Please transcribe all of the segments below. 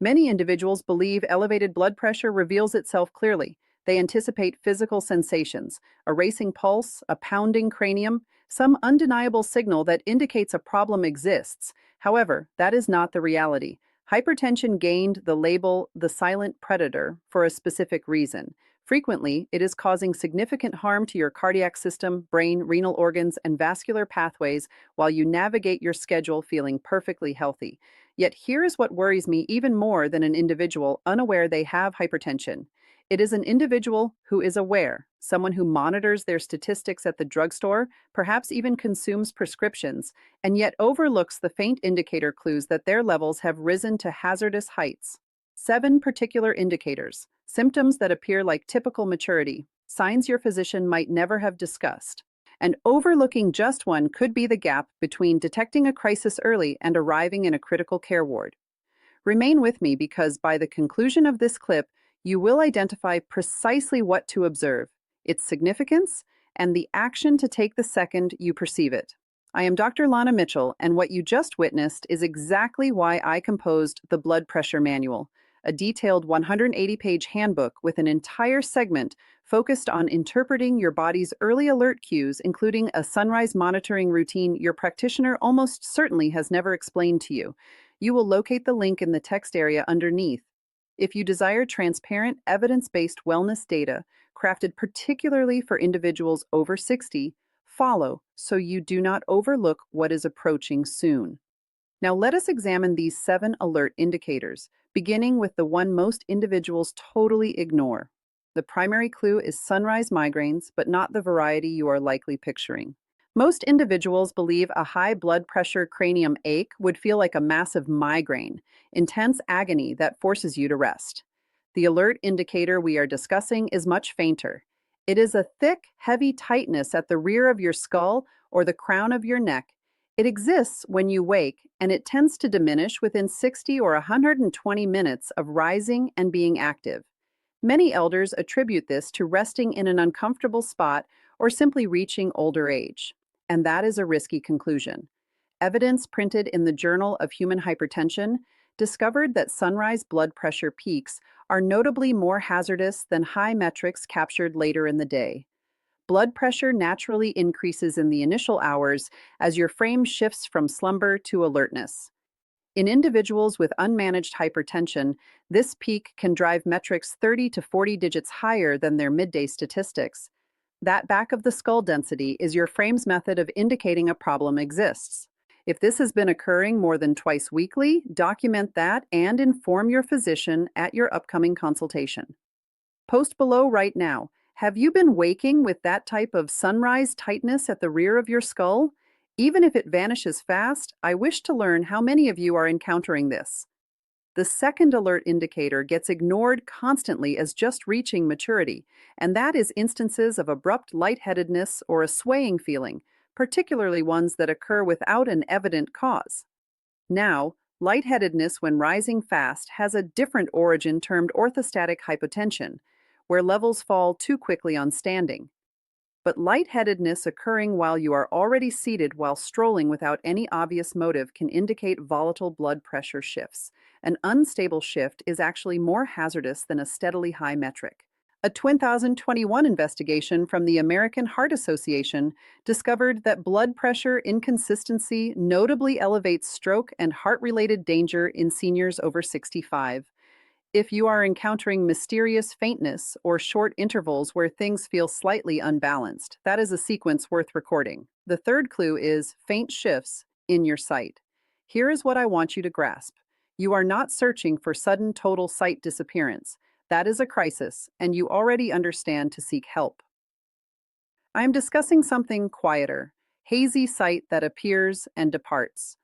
Many individuals believe elevated blood pressure reveals itself clearly. They anticipate physical sensations, a racing pulse, a pounding cranium, some undeniable signal that indicates a problem exists. However, that is not the reality. Hypertension gained the label the silent predator for a specific reason. Frequently, it is causing significant harm to your cardiac system, brain, renal organs, and vascular pathways while you navigate your schedule feeling perfectly healthy. Yet here is what worries me even more than an individual unaware they have hypertension. It is an individual who is aware, someone who monitors their statistics at the drugstore, perhaps even consumes prescriptions, and yet overlooks the faint indicator clues that their levels have risen to hazardous heights. 7 particular indicators, symptoms that appear like typical maturity, signs your physician might never have discussed. And overlooking just one could be the gap between detecting a crisis early and arriving in a critical care ward. Remain with me because by the conclusion of this clip, you will identify precisely what to observe, its significance, and the action to take the second you perceive it. I am Dr. Lana Mitchell, and what you just witnessed is exactly why I composed the Blood Pressure Manual, a detailed 180-page handbook with an entire segment focused on interpreting your body's early alert cues, including a sunrise monitoring routine your practitioner almost certainly has never explained to you. You will locate the link in the text area underneath. If you desire transparent, evidence-based wellness data crafted particularly for individuals over 60, follow so you do not overlook what is approaching soon. Now let us examine these 7 alert indicators, beginning with the one most individuals totally ignore. The primary clue is sunrise migraines, but not the variety you are likely picturing. Most individuals believe a high blood pressure cranium ache would feel like a massive migraine, intense agony that forces you to rest. The alert indicator we are discussing is much fainter. It is a thick, heavy tightness at the rear of your skull or the crown of your neck. It exists when you wake, and it tends to diminish within 60 or 120 minutes of rising and being active. Many elders attribute this to resting in an uncomfortable spot or simply reaching older age. And that is a risky conclusion. Evidence printed in the Journal of Human Hypertension discovered that sunrise blood pressure peaks are notably more hazardous than high metrics captured later in the day. Blood pressure naturally increases in the initial hours as your frame shifts from slumber to alertness. In individuals with unmanaged hypertension, this peak can drive metrics 30 to 40 digits higher than their midday statistics. That back of the skull density is your frame's method of indicating a problem exists. If this has been occurring more than twice weekly, document that and inform your physician at your upcoming consultation. Post below right now. Have you been waking with that type of sunrise tightness at the rear of your skull? Even if it vanishes fast, I wish to learn how many of you are encountering this. The second alert indicator gets ignored constantly as just reaching maturity, and that is instances of abrupt lightheadedness or a swaying feeling, particularly ones that occur without an evident cause. Now, lightheadedness when rising fast has a different origin termed orthostatic hypotension, where levels fall too quickly on standing. But lightheadedness occurring while you are already seated while strolling without any obvious motive can indicate volatile blood pressure shifts. An unstable shift is actually more hazardous than a steadily high metric. A 2021 investigation from the American Heart Association discovered that blood pressure inconsistency notably elevates stroke and heart-related danger in seniors over 65. If you are encountering mysterious faintness or short intervals where things feel slightly unbalanced, that is a sequence worth recording. The third clue is faint shifts in your sight. Here is what I want you to grasp. You are not searching for sudden total sight disappearance. That is a crisis, and you already understand to seek help. I am discussing something quieter, hazy sight that appears and departs.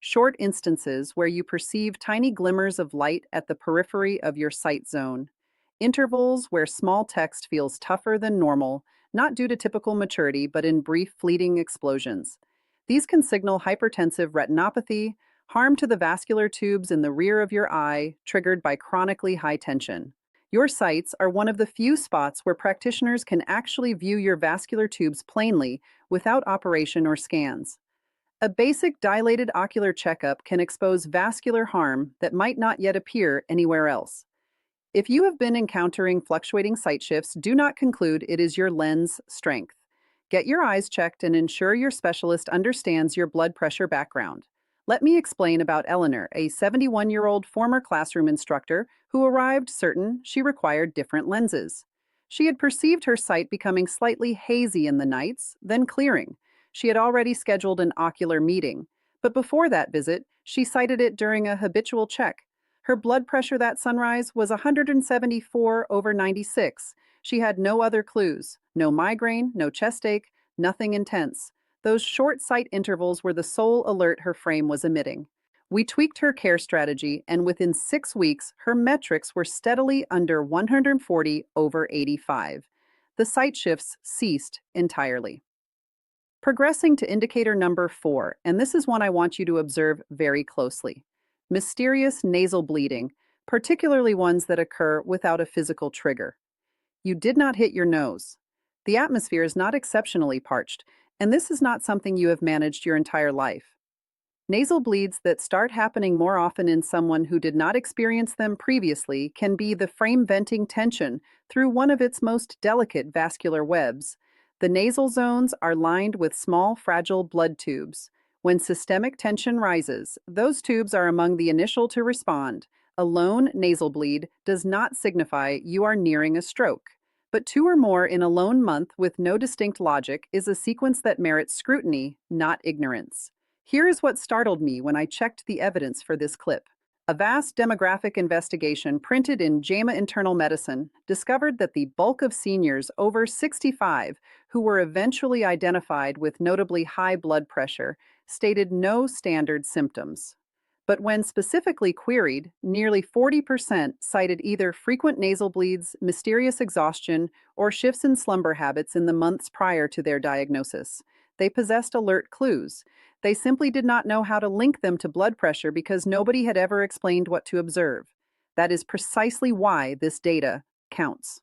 Short instances where you perceive tiny glimmers of light at the periphery of your sight zone. Intervals where small text feels tougher than normal, not due to typical maturity, but in brief, fleeting explosions. These can signal hypertensive retinopathy, harm to the vascular tubes in the rear of your eye, triggered by chronically high tension. Your sights are one of the few spots where practitioners can actually view your vascular tubes plainly without operation or scans. A basic dilated ocular checkup can expose vascular harm that might not yet appear anywhere else. If you have been encountering fluctuating sight shifts, do not conclude it is your lens strength. Get your eyes checked and ensure your specialist understands your blood pressure background. Let me explain about Eleanor, a 71-year-old former classroom instructor who arrived certain she required different lenses. She had perceived her sight becoming slightly hazy in the nights, then clearing. She had already scheduled an ocular meeting, but before that visit, she cited it during a habitual check. Her blood pressure that sunrise was 174 over 96. She had no other clues, no migraine, no chest ache, nothing intense. Those short sight intervals were the sole alert her frame was emitting. We tweaked her care strategy, and within 6 weeks, her metrics were steadily under 140 over 85. The sight shifts ceased entirely. Progressing to indicator number 4, and this is one I want you to observe very closely. Mysterious nasal bleeding, particularly ones that occur without a physical trigger. You did not hit your nose. The atmosphere is not exceptionally parched, and this is not something you have managed your entire life. Nasal bleeds that start happening more often in someone who did not experience them previously can be the frame venting tension through one of its most delicate vascular webs. The nasal zones are lined with small, fragile blood tubes. When systemic tension rises, those tubes are among the initial to respond. A lone nasal bleed does not signify you are nearing a stroke. But two or more in a lone month with no distinct logic is a sequence that merits scrutiny, not ignorance. Here is what startled me when I checked the evidence for this clip. A vast demographic investigation printed in JAMA Internal Medicine discovered that the bulk of seniors over 65 who were eventually identified with notably high blood pressure stated no standard symptoms. But when specifically queried, nearly 40% cited either frequent nasal bleeds, mysterious exhaustion, or shifts in slumber habits in the months prior to their diagnosis. They possessed alert clues. They simply did not know how to link them to blood pressure because nobody had ever explained what to observe. That is precisely why this data counts.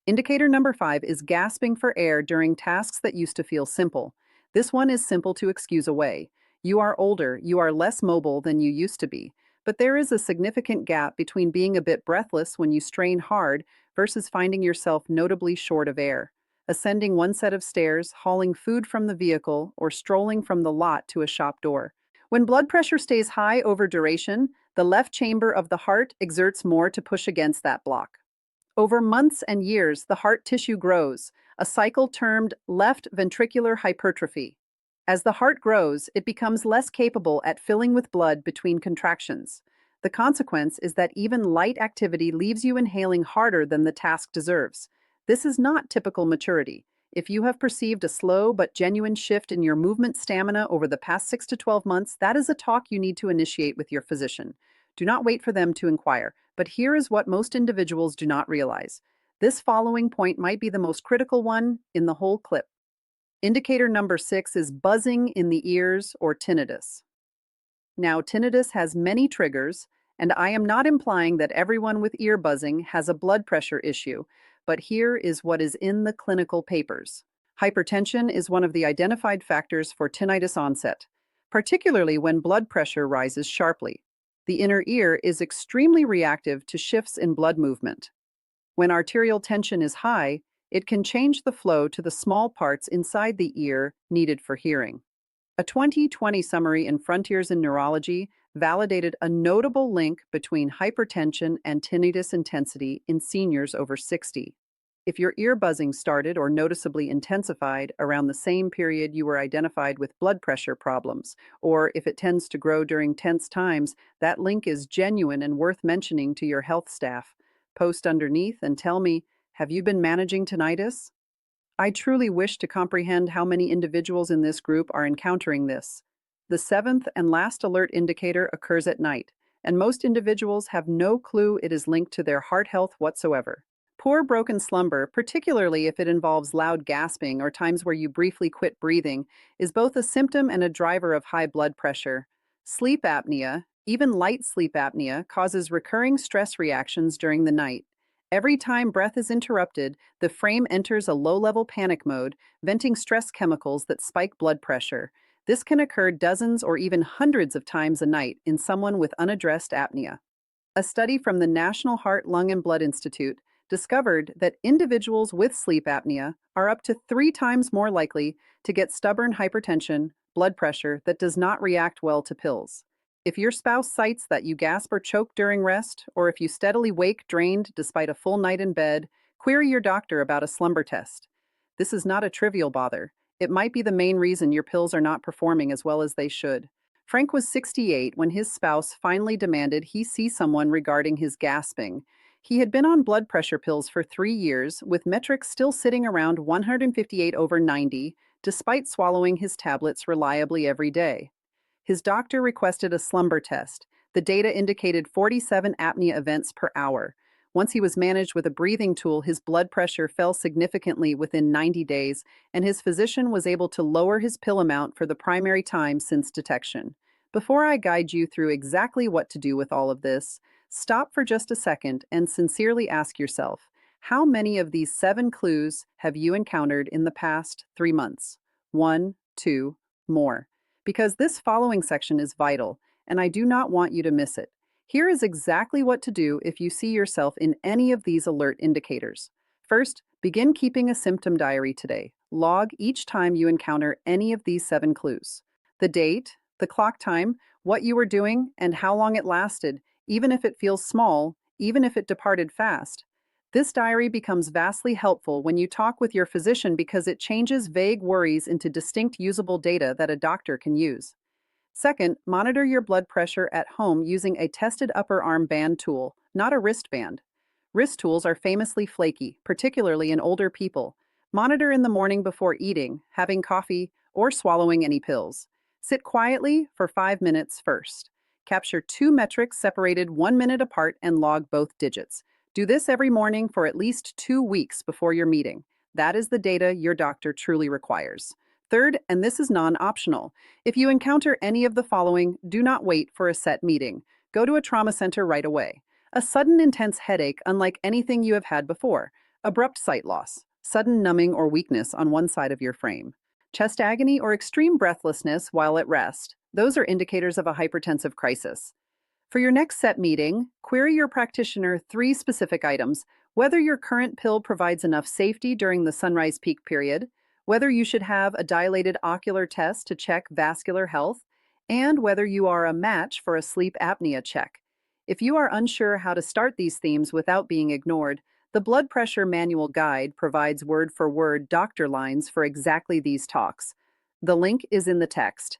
Indicator number 5 is gasping for air during tasks that used to feel simple. This one is simple to excuse away. You are older, you are less mobile than you used to be, but there is a significant gap between being a bit breathless when you strain hard versus finding yourself notably short of air. Ascending one set of stairs, hauling food from the vehicle, or strolling from the lot to a shop door. When blood pressure stays high over duration, the left chamber of the heart exerts more to push against that block. Over months and years, the heart tissue grows, a cycle termed left ventricular hypertrophy. As the heart grows, it becomes less capable at filling with blood between contractions. The consequence is that even light activity leaves you inhaling harder than the task deserves. This is not typical maturity. If you have perceived a slow but genuine shift in your movement stamina over the past 6 to 12 months, that is a talk you need to initiate with your physician. Do not wait for them to inquire, but here is what most individuals do not realize. This following point might be the most critical one in the whole clip. Indicator number 6 is buzzing in the ears or tinnitus. Now, tinnitus has many triggers, and I am not implying that everyone with ear buzzing has a blood pressure issue, but here is what is in the clinical papers. Hypertension is one of the identified factors for tinnitus onset, particularly when blood pressure rises sharply. The inner ear is extremely reactive to shifts in blood movement. When arterial tension is high, it can change the flow to the small parts inside the ear needed for hearing. A 2020 summary in Frontiers in Neurology validated a notable link between hypertension and tinnitus intensity in seniors over 60. If your ear buzzing started or noticeably intensified around the same period you were identified with blood pressure problems, or if it tends to grow during tense times, that link is genuine and worth mentioning to your health staff. Post underneath and tell me, have you been managing tinnitus? I truly wish to comprehend how many individuals in this group are encountering this. The seventh and last alert indicator occurs at night, and most individuals have no clue it is linked to their heart health whatsoever. Poor broken slumber, particularly if it involves loud gasping or times where you briefly quit breathing, is both a symptom and a driver of high blood pressure. Sleep apnea, even light sleep apnea, causes recurring stress reactions during the night. Every time breath is interrupted, the frame enters a low-level panic mode, venting stress chemicals that spike blood pressure. This can occur dozens or even hundreds of times a night in someone with unaddressed apnea. A study from the National Heart, Lung, and Blood Institute discovered that individuals with sleep apnea are up to 3 times more likely to get stubborn hypertension, blood pressure that does not react well to pills. If your spouse cites that you gasp or choke during rest, or if you steadily wake drained despite a full night in bed, query your doctor about a slumber test. This is not a trivial bother. It might be the main reason your pills are not performing as well as they should. Frank was 68 when his spouse finally demanded he see someone regarding his gasping. He had been on blood pressure pills for 3 years, with metrics still sitting around 158 over 90, despite swallowing his tablets reliably every day. His doctor requested a slumber test. The data indicated 47 apnea events per hour. Once he was managed with a breathing tool, his blood pressure fell significantly within 90 days, and his physician was able to lower his pill amount for the primary time since detection. Before I guide you through exactly what to do with all of this, stop for just a second and sincerely ask yourself, how many of these 7 clues have you encountered in the past 3 months? 1, 2, more. Because this following section is vital, and I do not want you to miss it. Here is exactly what to do if you see yourself in any of these alert indicators. First, begin keeping a symptom diary today. Log each time you encounter any of these 7 clues. The date, the clock time, what you were doing, and how long it lasted, even if it feels small, even if it departed fast. This diary becomes vastly helpful when you talk with your physician because it changes vague worries into distinct usable data that a doctor can use. Second, monitor your blood pressure at home using a tested upper arm band tool, not a wristband. Wrist tools are famously flaky, particularly in older people. Monitor in the morning before eating, having coffee, or swallowing any pills. Sit quietly for 5 minutes first. Capture 2 metrics separated 1 minute apart and log both digits. Do this every morning for at least 2 weeks before your meeting. That is the data your doctor truly requires. Third, and this is non-optional, if you encounter any of the following, do not wait for a set meeting. Go to a trauma center right away. A sudden intense headache unlike anything you have had before. Abrupt sight loss. Sudden numbing or weakness on one side of your frame. Chest agony or extreme breathlessness while at rest. Those are indicators of a hypertensive crisis. For your next set meeting, query your practitioner 3 specific items: whether your current pill provides enough safety during the sunrise peak period, whether you should have a dilated ocular test to check vascular health, and whether you are a match for a sleep apnea check. If you are unsure how to start these themes without being ignored, the Blood Pressure Manual Guide provides word-for-word doctor lines for exactly these talks. The link is in the text.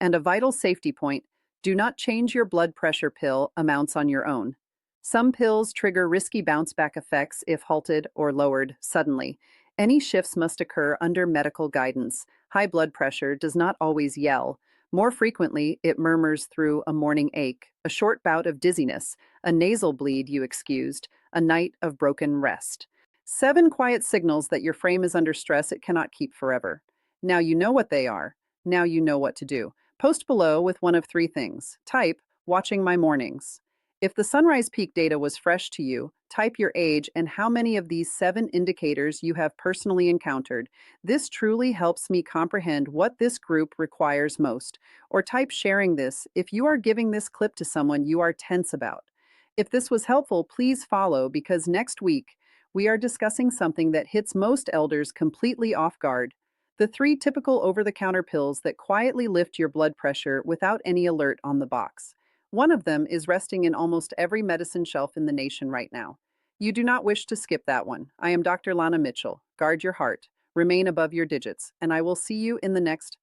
And a vital safety point: do not change your blood pressure pill amounts on your own. Some pills trigger risky bounce-back effects if halted or lowered suddenly. Any shifts must occur under medical guidance. High blood pressure does not always yell. More frequently, it murmurs through a morning ache, a short bout of dizziness, a nasal bleed you excused, a night of broken rest. 7 quiet signals that your frame is under stress it cannot keep forever. Now you know what they are. Now you know what to do. Post below with one of 3 things. Type, watching my mornings. If the sunrise peak data was fresh to you, type your age and how many of these 7 indicators you have personally encountered. This truly helps me comprehend what this group requires most. Or type sharing this if you are giving this clip to someone you are tense about. If this was helpful, please follow because next week we are discussing something that hits most elders completely off guard. The 3 typical over-the-counter pills that quietly lift your blood pressure without any alert on the box. One of them is resting in almost every medicine shelf in the nation right now. You do not wish to skip that one. I am Dr. Lana Mitchell. Guard your heart, remain above your digits, and I will see you in the next